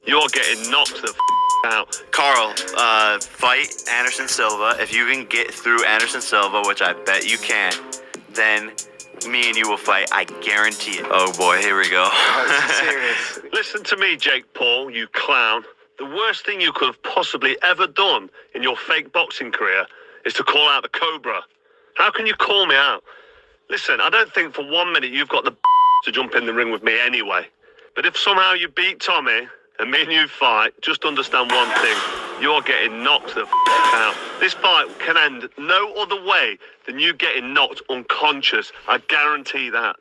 You're getting knocked the out. Carl, fight Anderson Silva. If you can get through Anderson Silva, which I bet you can, then me and you will fight. I guarantee it. Oh boy, here we go. Serious. Listen to me, Jake Paul, you clown. The worst thing you could have possibly ever done in your fake boxing career is to call out the Cobra. How can you call me out? Listen, I don't think for 1 minute you've got the to jump in the ring with me anyway. But if somehow you beat Tommy and me and you fight, just understand one thing. You're getting knocked the out. This fight can end no other way than you getting knocked unconscious. I guarantee that.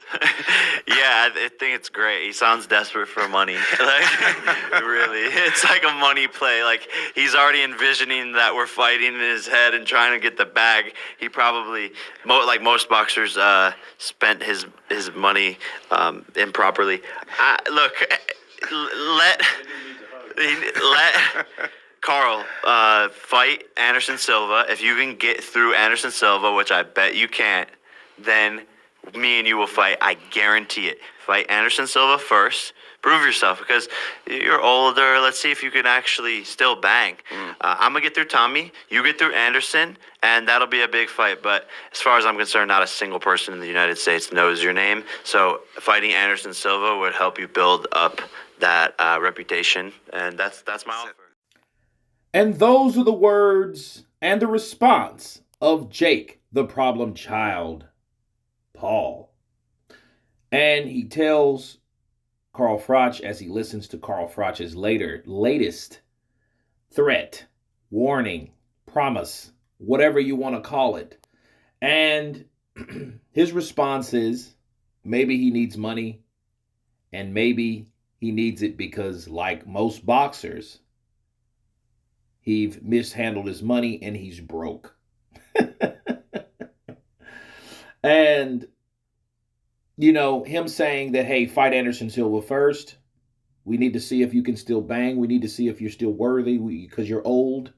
Yeah, I think it's great. He sounds desperate for money. Like, really, it's like a money play. Like, he's already envisioning that we're fighting in his head and trying to get the bag. He probably, like most boxers, spent his money improperly. Look, let Carl, fight Anderson Silva. If you can get through Anderson Silva, which I bet you can't, then me and you will fight. I guarantee it. Fight Anderson Silva first. Prove yourself because you're older. Let's see if you can actually still bang. I'm going to get through Tommy. You get through Anderson, and that'll be a big fight. But as far as I'm concerned, not a single person in the United States knows your name. So fighting Anderson Silva would help you build up that reputation, and that's my offer. And those are the words and the response of Jake, the problem child, Paul. And he tells Carl Froch, as he listens to Carl Froch's latest threat, warning, promise, whatever you want to call it. And his response is maybe he needs money, and maybe he needs it because, like most boxers, he's mishandled his money and he's broke. And, you know, him saying that, hey, fight Anderson Silva first. We need to see if you can still bang. We need to see if you're still worthy because you're old.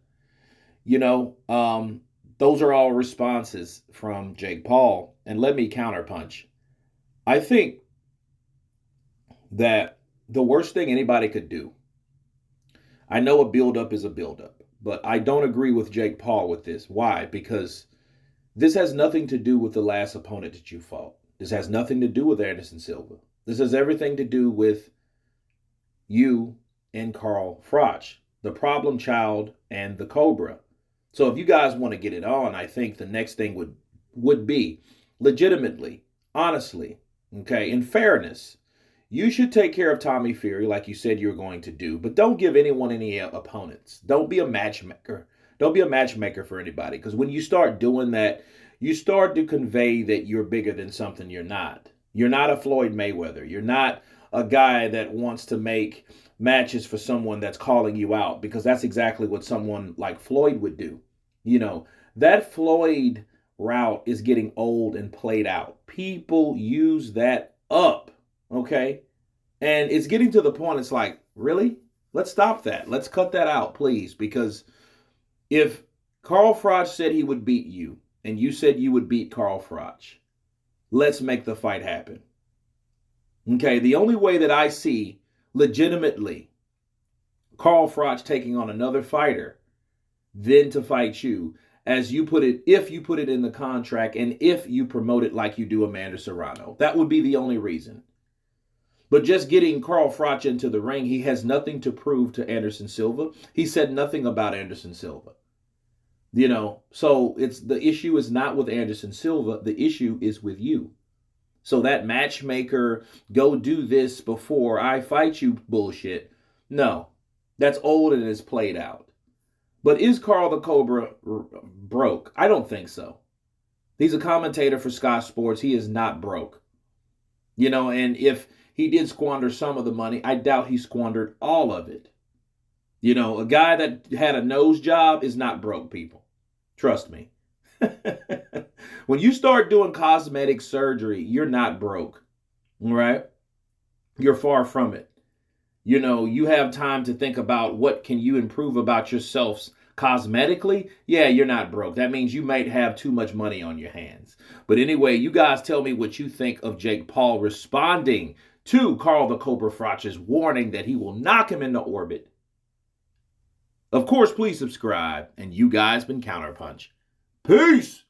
You know, those are all responses from Jake Paul. And let me counterpunch. I think that the worst thing anybody could do, I know a buildup is a buildup, but I don't agree with Jake Paul with this. Why? Because this has nothing to do with the last opponent that you fought. This has nothing to do with Anderson Silva. This has everything to do with you and Carl Froch, the problem child and the Cobra. So if you guys want to get it on, I think the next thing would be legitimately, honestly, okay, in fairness, you should take care of Tommy Fury like you said you were going to do, but don't give anyone any opponents. Don't be a matchmaker. Don't be a matchmaker for anybody, because when you start doing that, you start to convey that you're bigger than something you're not. You're not a Floyd Mayweather. You're not a guy that wants to make matches for someone that's calling you out, because that's exactly what someone like Floyd would do. You know, that Floyd route is getting old and played out. People use that up. Okay? And it's getting to the point, it's like, really? Let's stop that. Let's cut that out, please. Because if Carl Froch said he would beat you, and you said you would beat Carl Froch, let's make the fight happen. Okay? The only way that I see legitimately Carl Froch taking on another fighter than to fight you, as you put it, if you put it in the contract, and if you promote it like you do Amanda Serrano. That would be the only reason. But just getting Carl Froch into the ring, he has nothing to prove to Anderson Silva. He said nothing about Anderson Silva. You know, so the issue is not with Anderson Silva. The issue is with you. So that matchmaker, go do this before I fight you bullshit. No, that's old and it's played out. But is Carl the Cobra broke? I don't think so. He's a commentator for Sky Sports. He is not broke. You know, and if he did squander some of the money, I doubt he squandered all of it. You know, a guy that had a nose job is not broke, people. Trust me. When you start doing cosmetic surgery, you're not broke. All right? You're far from it. You know, you have time to think about what can you improve about yourselves cosmetically. Yeah, you're not broke. That means you might have too much money on your hands. But anyway, you guys tell me what you think of Jake Paul responding to Carl the Cobra Froch'S warning that he will knock him into orbit. Of course, please subscribe, and you guys been Counterpunch. Peace!